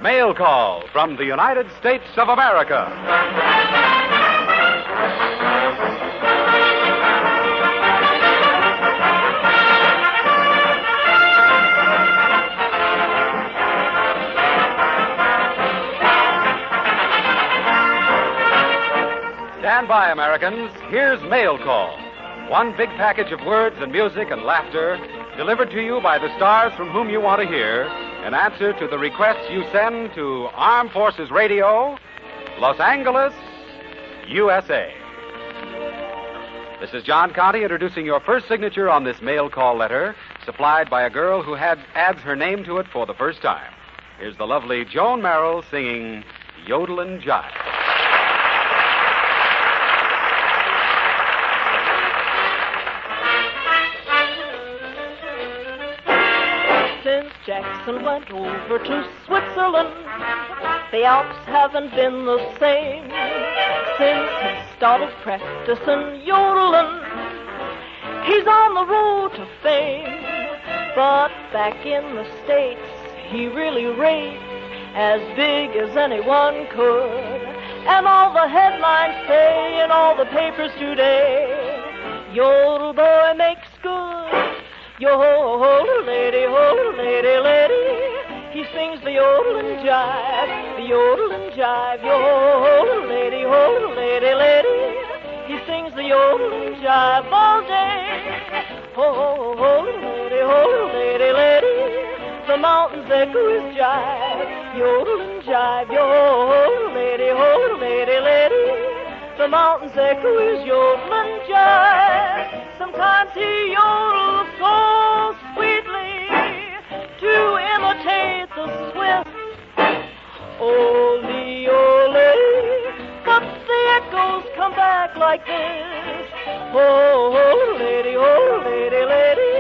Mail Call from the United States of America. Stand by, Americans. Here's Mail Call. One big package of words and music and laughter delivered to you by the stars from whom you want to hear in answer to the requests you send to Armed Forces Radio, Los Angeles, USA. This is John Conte introducing your first signature on this Mail Call letter, supplied by a girl who adds her name to it for the first time. Here's the lovely Joan Merrill singing Yodelin' Jive. Jackson went over to Switzerland. The Alps haven't been the same since he started practicing yodeling. He's on the road to fame, but back in the States, he really rates as big as anyone could. And all the headlines say in all the papers today, Yodel boy makes good. Yodel lady, lady. He sings the yodel and jive, the yodel and jive. Yodel lady, lady. He sings the yodel and jive all day. Yodel lady, lady. The mountains echo his jive, yodel and jive. Yodel lady, lady. The mountains echo his yodel and jive. Sometimes he yodels so sweetly to imitate the Swiss. Ole, ole, but the echoes come back like this. Oh, lady, lady,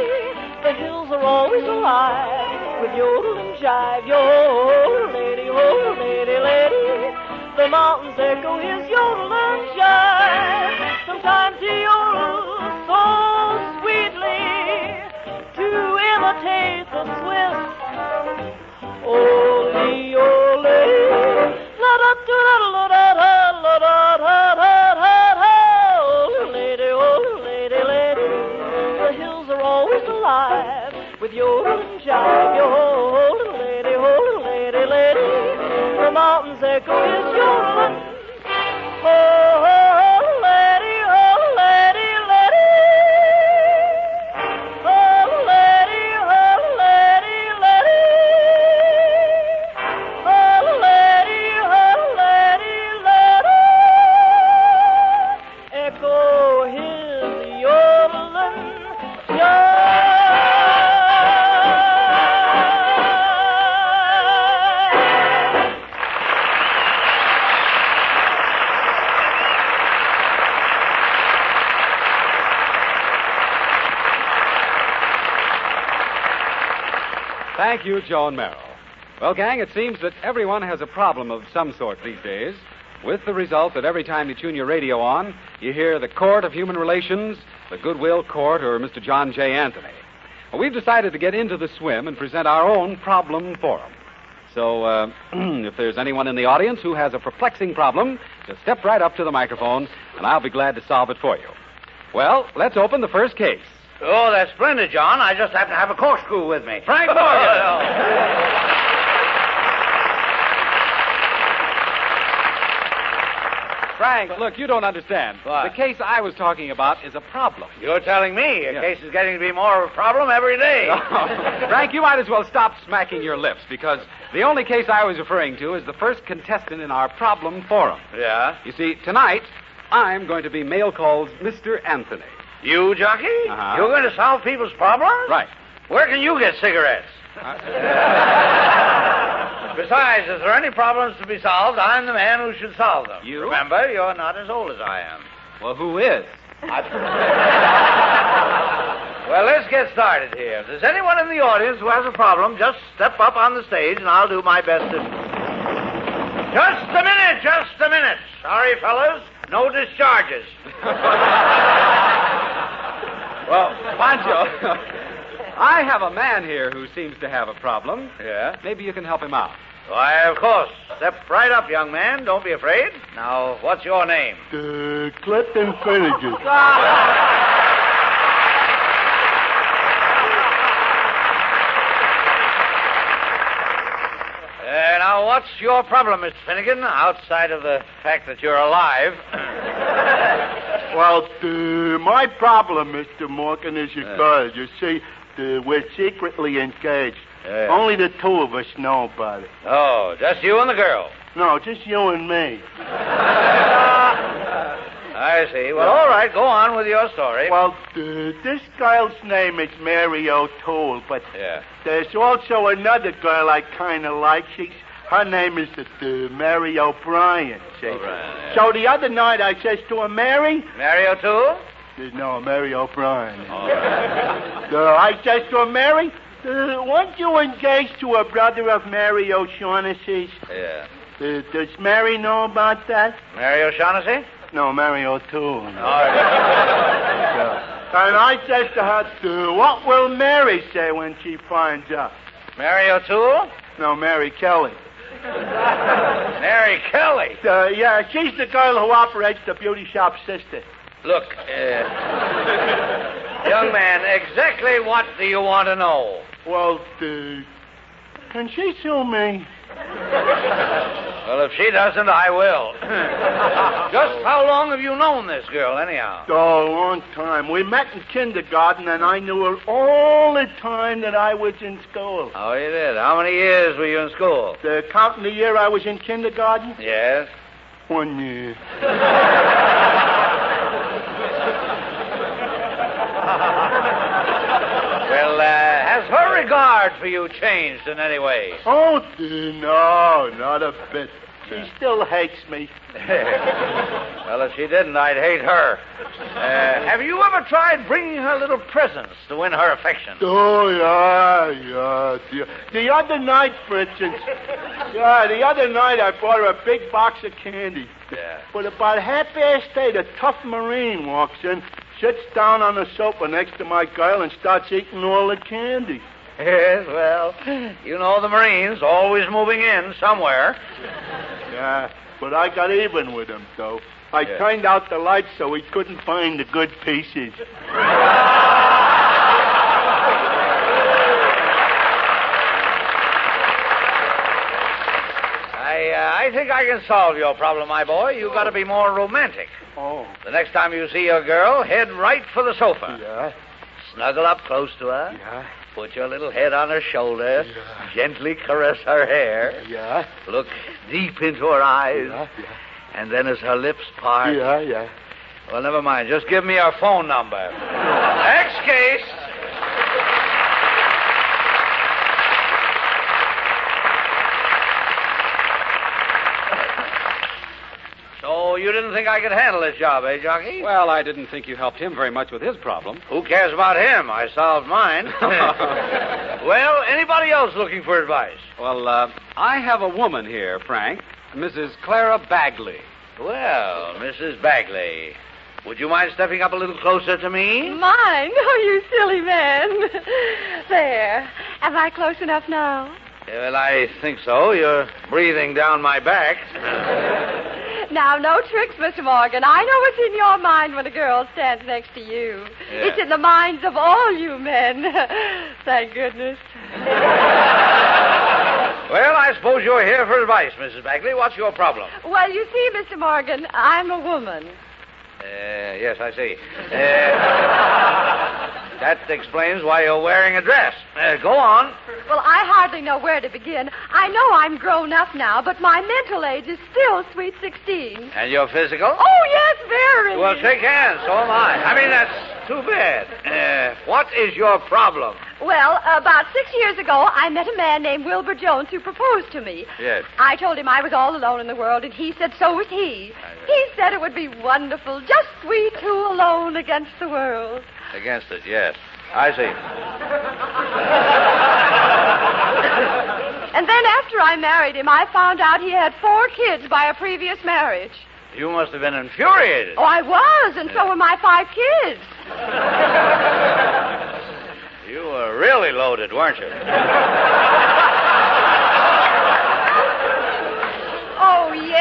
the hills are always alive with yodel and jive. Yodel lady, lady, the mountains echo his yodel and jive. Sometimes he yodels so sweetly to imitate the Swiss. Ole, ole, lady, the hills are always alive with yodel and jive. Yodel lady, lady, the mountains echo his yodel and Thank you, Joan Merrill. Well, gang, it seems that everyone has a problem of some sort these days, with the result that every time you tune your radio on, you hear the Court of Human Relations, the Goodwill Court, or Mr. John J. Anthony. Well, we've decided to get into the swim and present our own problem forum. So, if there's anyone in the audience who has a perplexing problem, just step right up to the microphone, and I'll be glad to solve it for you. Well, let's open the first case. Oh, that's splendid, John. I just happen to have a corkscrew with me. Frank Morgan. Frank, look, you don't understand. What? The case I was talking about is a problem. You're telling me a case is getting to be more of a problem every day. Frank, you might as well stop smacking your lips, because the only case I was referring to is the first contestant in our problem forum. Yeah? You see, tonight, I'm going to be Mail Call's Mr. Anthony. You, Jockey? Uh-huh. You're going to solve people's problems? Right. Where can you get cigarettes? Besides, if there are any problems to be solved, I'm the man who should solve them. You? Remember, you're not as old as I am. Well, who is? Well, let's get started here. If there's anyone in the audience who has a problem, just step up on the stage and I'll do my best to... Just a minute. Sorry, fellas. No discharges. Well, Pancho, I have a man here who seems to have a problem. Yeah? Maybe you can help him out. Why, of course. Step right up, young man. Don't be afraid. Now, what's your name? Clifton Finnegan. Now, what's your problem, Mr. Finnegan, outside of the fact that you're alive? Well, my problem, Mr. Morgan, is your girl. You see, we're secretly engaged. Only the two of us know about it. Oh, just you and the girl? No, just you and me. I see. Well, all right, go on with your story. Well, this girl's name is Mary O'Toole, but there's also another girl I kind of like. Her name is Mary O'Brien, see? O'Brien, So the other night I says to her, Mary... Mary O'Toole? No, Mary O'Brien. All right. I says to her, Mary, weren't you engaged to a brother of Mary O'Shaughnessy's? Yeah. Does Mary know about that? Mary O'Shaughnessy? No, Mary O'Toole. All right. And I says to her, what will Mary say when she finds out? Mary O'Toole? No, Mary Kelly. Mary Kelly? Yeah, she's the girl who operates the beauty shop sister. Look, young man, exactly what do you want to know? Well, can she sue me? Well, if she doesn't, I will. Just how long have you known this girl, anyhow? Oh, a long time. We met in kindergarten, and I knew her all the time that I was in school. Oh, you did? How many years were you in school? Counting the year I was in kindergarten? Yes. 1 year. Well, has her regard for you changed in any way? Oh, no, not a bit. She still hates me. Well, if she didn't, I'd hate her. Have you ever tried bringing her little presents to win her affection? Oh, yeah. The other night, for instance, I bought her a big box of candy. Yeah. But about half-past 8, a tough Marine walks in, sits down on the sofa next to my girl, and starts eating all the candy. Yes, well, you know the Marines, always moving in somewhere. Yeah, but I got even with him, though. I turned out the lights so he couldn't find the good pieces. I think I can solve your problem, my boy. You've got to be more romantic. Oh. The next time you see your girl, head right for the sofa. Yeah? Snuggle up close to her. Yeah? Put your little head on her shoulder. Yeah. Gently caress her hair. Yeah? Look deep into her eyes. Yeah? And then as her lips part. Yeah. Well, never mind. Just give me her phone number. Next case. So you didn't think I could handle this job, eh, Jockey? Well, I didn't think you helped him very much with his problem. Who cares about him? I solved mine. Well, anybody else looking for advice? Well, I have a woman here, Frank. Mrs. Clara Bagley. Well, Mrs. Bagley, would you mind stepping up a little closer to me? Mine? Oh, you silly man. There. Am I close enough now? Well, I think so. You're breathing down my back. Now, no tricks, Mr. Morgan. I know what's in your mind when a girl stands next to you. Yeah. It's in the minds of all you men. Thank goodness. Well, I suppose you're here for advice, Mrs. Bagley. What's your problem? Well, you see, Mr. Morgan, I'm a woman. Yes, I see. That explains why you're wearing a dress. Go on. Well, I hardly know where to begin. I know I'm grown up now, but my mental age is still sweet 16. And your physical? Oh, yes, very. Well, shake hands. So am I. I mean, that's too bad. What is your problem? Well, about 6 years ago, I met a man named Wilbur Jones who proposed to me. Yes. I told him I was all alone in the world, and he said so was he. He said it would be wonderful, just we two alone against the world. Against it, yes. I see. And then after I married him, I found out he had 4 kids by a previous marriage. You must have been infuriated. Oh, I was, and so were my 5 kids. You were really loaded, weren't you?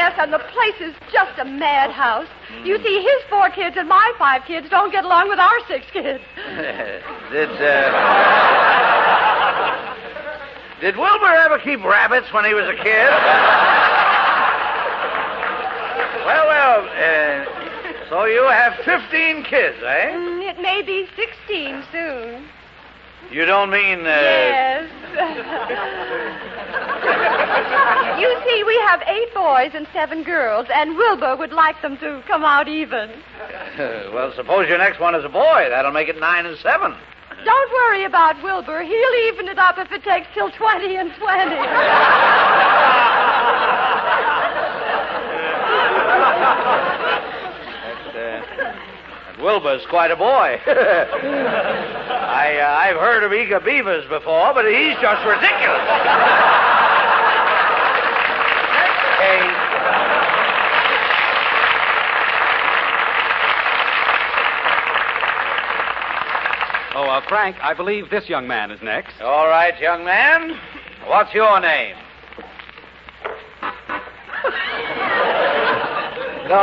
yes, and the place is just a madhouse. You see, his 4 kids and my 5 kids don't get along with our 6 kids. Did Wilbur ever keep rabbits when he was a kid? Well, so you have 15 kids, eh? It may be 16 soon. You don't mean, Yes. You see, we have 8 boys and 7 girls, and Wilbur would like them to come out even. Well, suppose your next one is a boy. That'll make it 9 and 7. Don't worry about Wilbur. He'll even it up if it takes till 20 and 20. And Wilbur's quite a boy. I've heard of eager beavers before, but he's just ridiculous. Okay. Oh, Frank, I believe this young man is next. All right, young man. What's your name? No.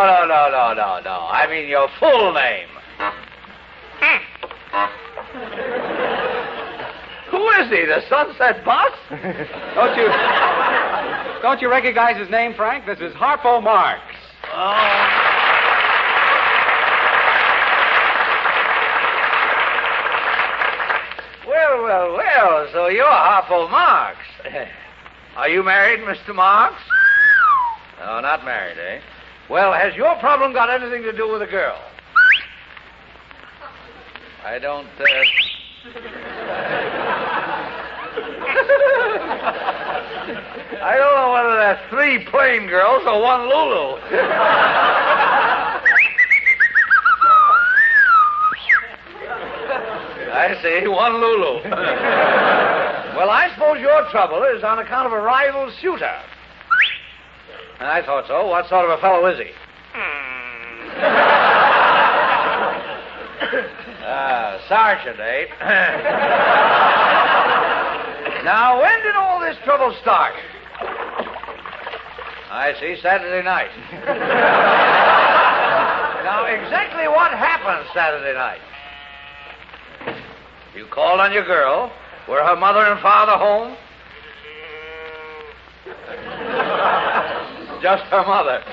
I mean your full name. Who is he, the Sunset Boss? Don't you recognize his name, Frank? This is Harpo Marx. Oh. Well, so you're Harpo Marx. Are you married, Mr. Marx? No, not married, eh? Well, has your problem got anything to do with a girl? I don't, I don't know whether that's 3 plain girls or 1 Lulu. I see, 1 Lulu. Well, I suppose your trouble is on account of a rival suitor. I thought so. What sort of a fellow is he? Sergeant, eh? Now, when did all this trouble start? I see, Saturday night. Now, exactly what happened Saturday night? You called on your girl. Were her mother and father home? Just her mother.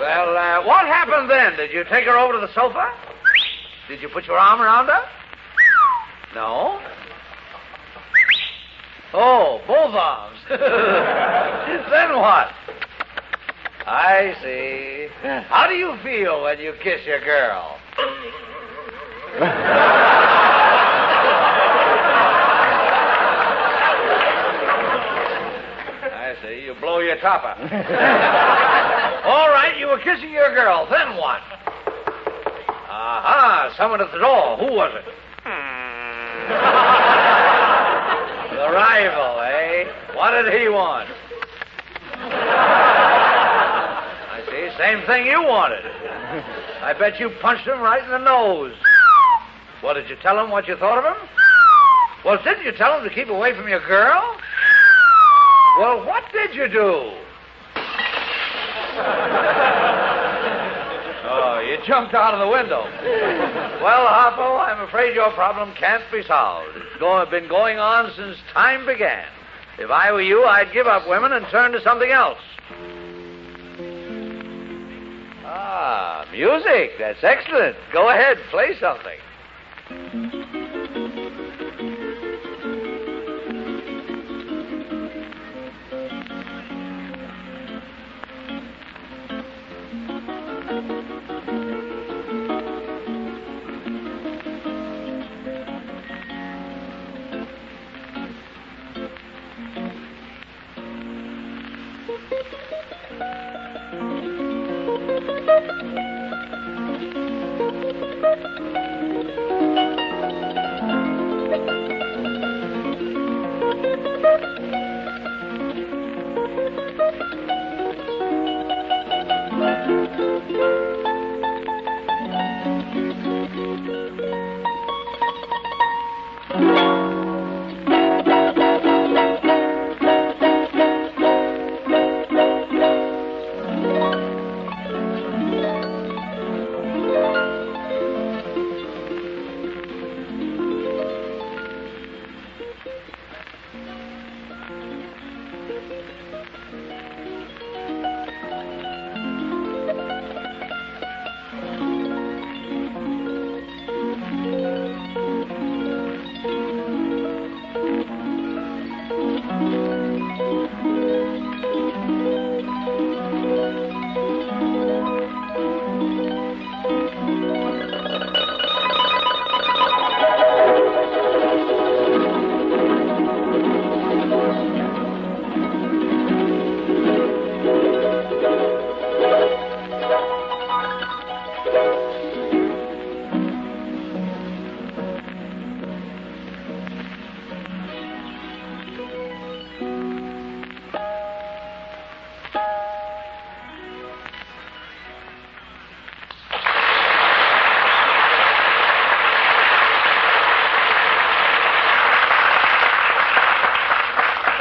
Well, what happened then? Did you take her over to the sofa? Did you put your arm around her? No? Oh, both arms. Then what? I see. How do you feel when you kiss your girl? I see. You blow your topper. All right, you were kissing your girl. Then what? Aha, someone at the door. Who was it? The rival, eh? What did he want? I see. Same thing you wanted. I bet you punched him right in the nose. What, did you tell him what you thought of him? Well, didn't you tell him to keep away from your girl? Well, what did you do? Oh, you jumped out of the window. Well, Harpo, I'm afraid your problem can't be solved. It's been going on since time began. If I were you, I'd give up women and turn to something else. Ah, music. That's excellent. Go ahead, play something.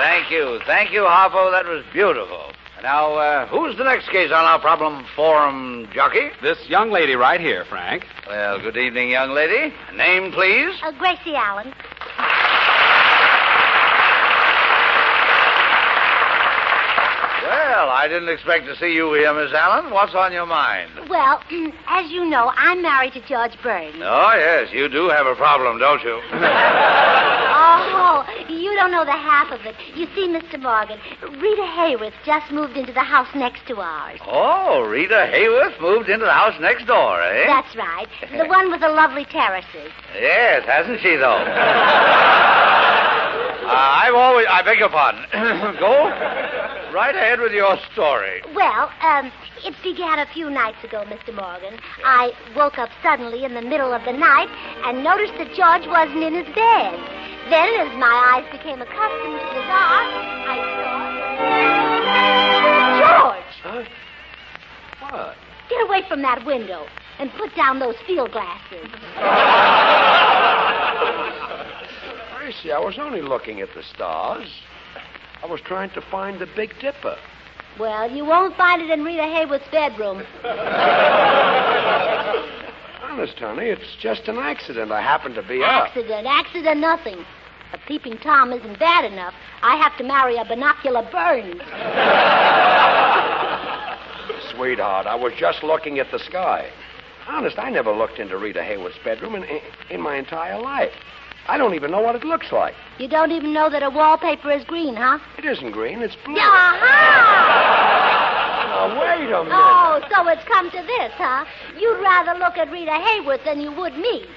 Thank you. Thank you, Harpo. That was beautiful. Now, who's the next case on our problem forum, jockey? This young lady right here, Frank. Well, good evening, young lady. Name, please? Gracie Allen. Well, I didn't expect to see you here, Miss Allen. What's on your mind? Well, as you know, I'm married to George Burns. Oh, yes, you do have a problem, don't you? Oh, you don't know the half of it. You see, Mr. Morgan, Rita Hayworth just moved into the house next to ours. Oh, Rita Hayworth moved into the house next door, eh? That's right. The one with the lovely terraces. Yes, hasn't she, though? I beg your pardon. Go right ahead with your story. Well, it began a few nights ago, Mr. Morgan. I woke up suddenly in the middle of the night and noticed that George wasn't in his bed. Then, as my eyes became accustomed to the dark, I saw... George! Huh? What? Get away from that window and put down those field glasses. Gracie, I was only looking at the stars. I was trying to find the Big Dipper. Well, you won't find it in Rita Hayworth's bedroom. Honest, honey, it's just an accident. I happened to be up. Accident, nothing. A peeping Tom isn't bad enough. I have to marry a binocular Burns. Sweetheart, I was just looking at the sky. Honest, I never looked into Rita Hayworth's bedroom in my entire life. I don't even know what it looks like. You don't even know that her wallpaper is green, huh? It isn't green, it's blue. Aha! Now, wait a minute. Oh, so it's come to this, huh? You'd rather look at Rita Hayworth than you would me.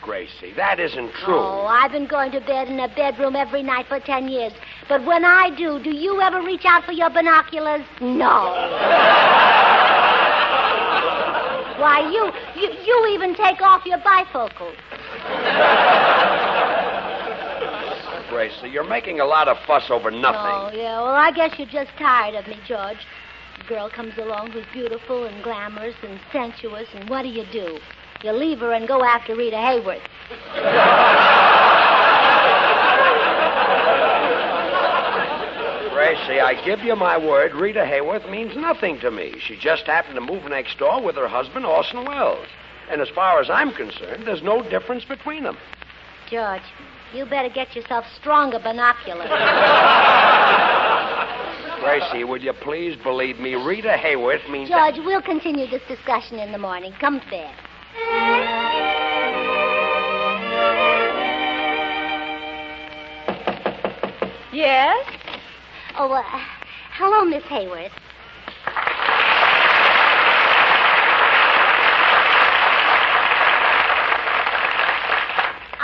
Gracie, that isn't true. Oh, I've been going to bed in a bedroom every night for 10 years. But when I do you ever reach out for your binoculars? No. Why, you even take off your bifocals. Gracie, you're making a lot of fuss over nothing. Oh, yeah. Well, I guess you're just tired of me, George. A girl comes along who's beautiful and glamorous and sensuous, and what do? You leave her and go after Rita Hayworth. Gracie, I give you my word, Rita Hayworth means nothing to me. She just happened to move next door with her husband, Orson Welles. And as far as I'm concerned, there's no difference between them. George, you better get yourself stronger binoculars. Gracie, will you please believe me? Rita Hayworth means... George, we'll continue this discussion in the morning. Come to bed. Yes? Oh, hello, Miss Hayworth.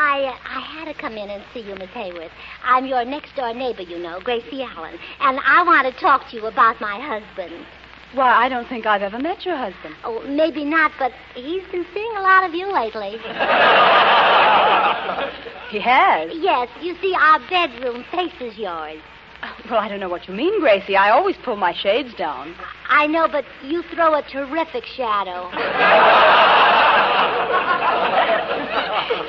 I had to come in and see you, Miss Hayworth. I'm your next-door neighbor, you know, Gracie Allen. And I want to talk to you about my husband. Why, I don't think I've ever met your husband. Oh, maybe not, but he's been seeing a lot of you lately. He has? Yes, you see, our bedroom faces yours. Well, I don't know what you mean, Gracie. I always pull my shades down. I know, but you throw a terrific shadow.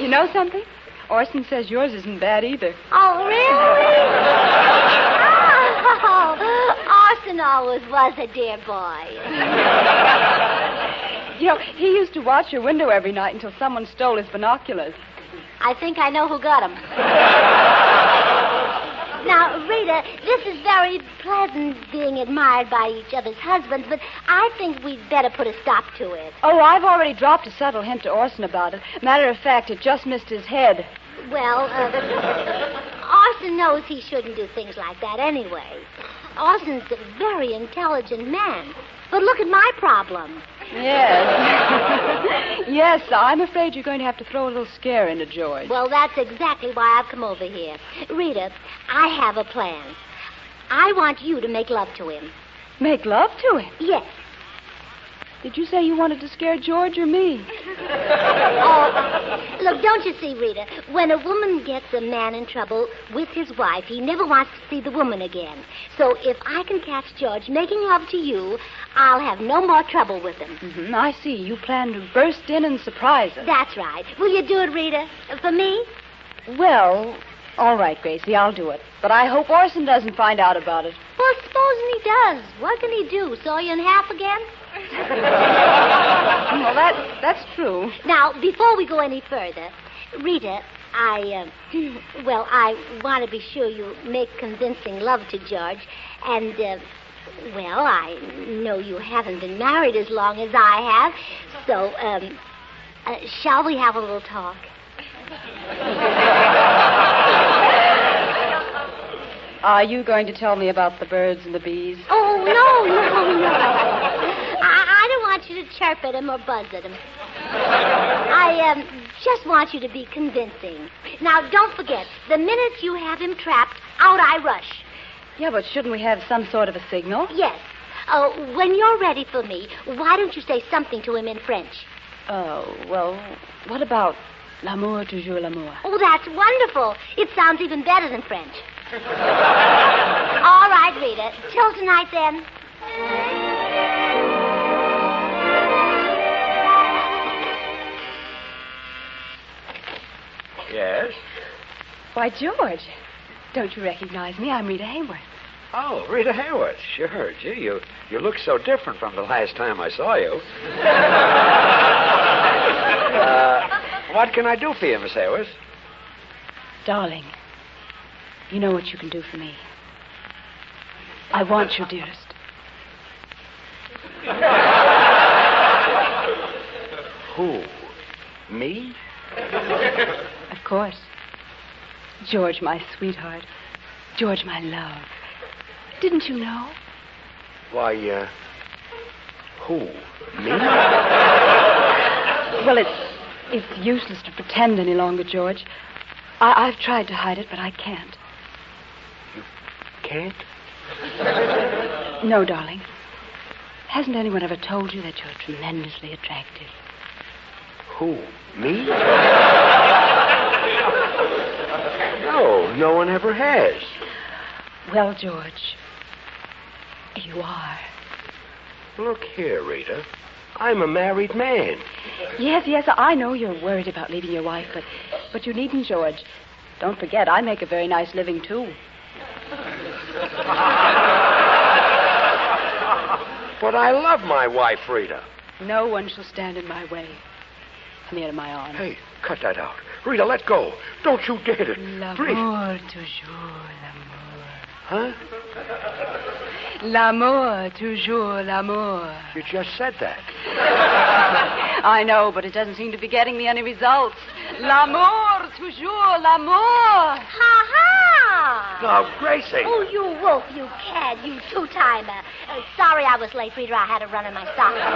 You know something? Orson says yours isn't bad either. Oh, really? Oh, Orson always was a dear boy. You know, he used to watch your window every night until someone stole his binoculars. I think I know who got them. Now, Rita, this is very pleasant being admired by each other's husbands, but I think we'd better put a stop to it. Oh, I've already dropped a subtle hint to Orson about it. Matter of fact, it just missed his head. Well, Orson knows he shouldn't do things like that anyway. Orson's a very intelligent man. But look at my problem. Yes. Yes, I'm afraid you're going to have to throw a little scare into George. Well, that's exactly why I've come over here. Rita, I have a plan. I want you to make love to him. Make love to him? Yes. Did you say you wanted to scare George or me? Oh, look, don't you see, Rita? When a woman gets a man in trouble with his wife, he never wants to see the woman again. So if I can catch George making love to you, I'll have no more trouble with him. Mm-hmm, I see. You plan to burst in and surprise us. That's right. Will you do it, Rita? For me? Well, All right, Gracie, I'll do it. But I hope Orson doesn't find out about it. Well, supposing he does. What can he do? Saw you in half again? Well, that's true. Now, before we go any further, Rita, I want to be sure you make convincing love to George. And, I know you haven't been married as long as I have. So, shall we have a little talk? Are you going to tell me about the birds and the bees? Oh, no. I don't want you to chirp at him or buzz at him. I just want you to be convincing. Now, don't forget, the minute you have him trapped, out I rush. Yeah, but shouldn't we have some sort of a signal? Yes. When you're ready for me, why don't you say something to him in French? Oh, well, what about l'amour, toujours l'amour? Oh, that's wonderful. It sounds even better than French. All right, Rita. Till tonight, then. Yes? Why, George, don't you recognize me? I'm Rita Hayworth. Oh, Rita Hayworth. Sure. Gee, you look so different from the last time I saw you. What can I do for you, Miss Hayworth? Darling, you know what you can do for me. I want you, dearest. Who? Me? Of course. George, my sweetheart. George, my love. Didn't you know? Why, who? Me? Well, it's useless to pretend any longer, George. I've tried to hide it, but I can't. You can't? No, darling. Hasn't anyone ever told you that you're tremendously attractive? Who? Me? No one ever has. Well, George, you are. Look here, Rita. I'm a married man. Yes, I know you're worried about leaving your wife, but you needn't, George. Don't forget, I make a very nice living, too. But I love my wife, Rita. No one shall stand in my way. Come here to my arms. Hey, cut that out. Rita, let go. Don't you dare to. L'amour, toujours l'amour. Huh? L'amour, toujours l'amour. You just said that. I know, but it doesn't seem to be getting me any results. L'amour, toujours l'amour. Ha-ha! Now, Gracie. Oh, you wolf, you cad, you two-timer. Sorry I was late, Rita. I had to run in my stocking.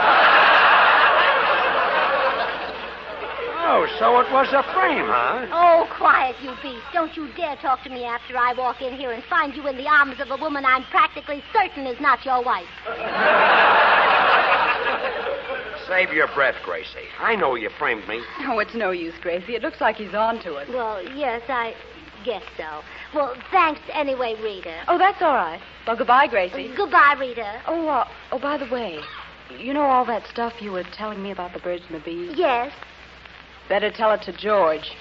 Oh, so it was a frame, huh? Oh, quiet, you beast. Don't you dare talk to me after I walk in here and find you in the arms of a woman I'm practically certain is not your wife. Save your breath, Gracie. I know you framed me. Oh, it's no use, Gracie. It looks like he's on to it. Well, yes, I guess so. Well, thanks anyway, Rita. Oh, that's all right. Well, goodbye, Gracie. Goodbye, Rita. Oh, by the way, you know all that stuff you were telling me about the birds and the bees? Yes. Better tell it to George.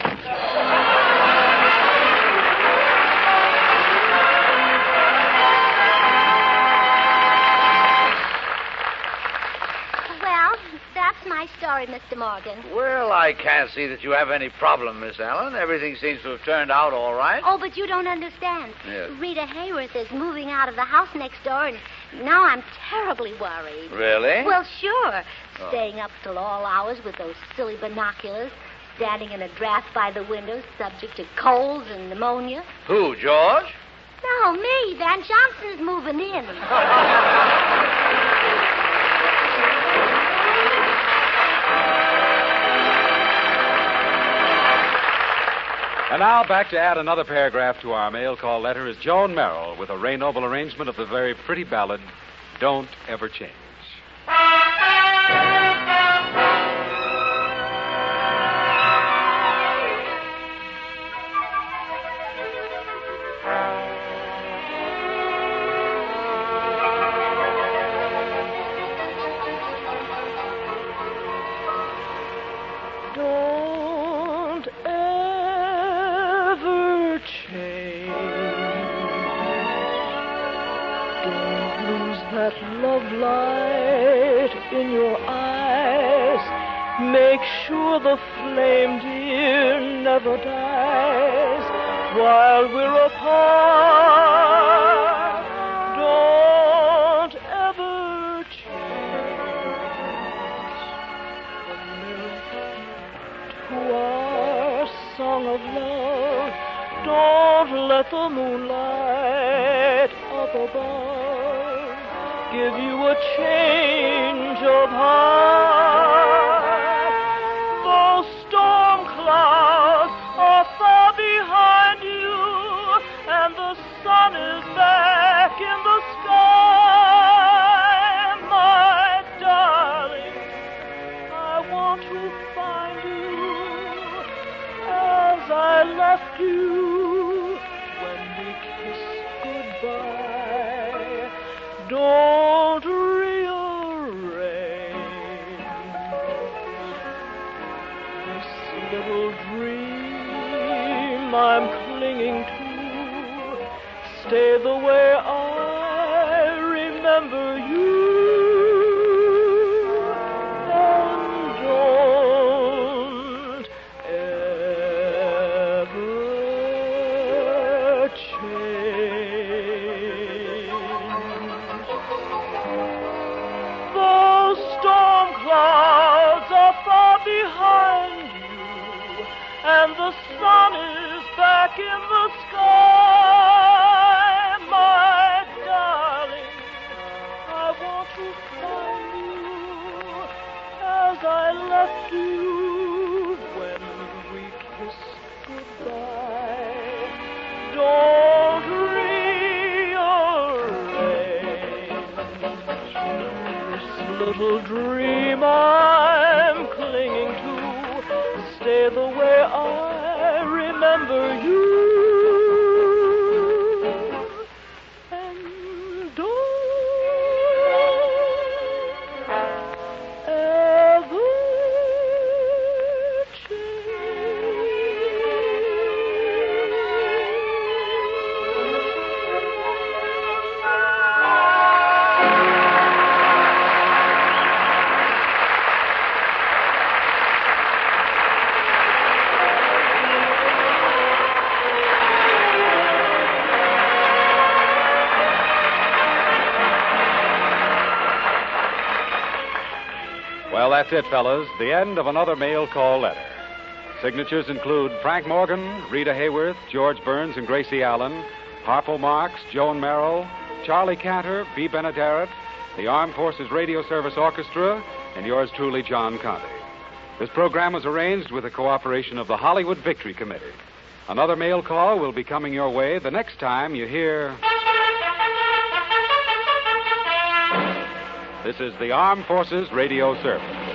Well, that's my story, Mr. Morgan. Well, I can't see that you have any problem, Miss Allen. Everything seems to have turned out all right. Oh, but you don't understand. Yes. Rita Hayworth is moving out of the house next door, and now I'm terribly worried. Really? Well, sure. Staying up till all hours with those silly binoculars, standing in a draft by the window, subject to colds and pneumonia. Who, George? No, me. Van Johnson is moving in. And now, back to add another paragraph to our mail call letter is Joan Merrill with a Ray Noble arrangement of the very pretty ballad, Don't Ever Change. Don't ever change. in your eyes. Make sure the flame, dear, never dies while we're apart. Don't ever change the lyric to our song of love. Don't let the moonlight up above give you a change of heart. Those storm clouds are far behind you, and the sun is back in the sky. My darling, I want to find you as I left you when we kissed goodbye. Don't rearrange this little dream I'm clinging to. Stay the way I remember you, and don't ever change. Those storm clouds are far behind you, and the sun is back in the sky. My darling, I want to find you as I left you when we kissed goodbye. Don't rearrange this little dream I'm clinging to. Stay the way I remember you, and don't ever Well, that's it, fellas. The end of another mail call letter. Signatures include Frank Morgan, Rita Hayworth, George Burns and Gracie Allen, Harpo Marx, Joan Merrill, Charlie Cantor, B. Benaderet, the Armed Forces Radio Service Orchestra, and yours truly, John Conte. This program was arranged with the cooperation of the Hollywood Victory Committee. Another mail call will be coming your way the next time you hear... This is the Armed Forces Radio Service.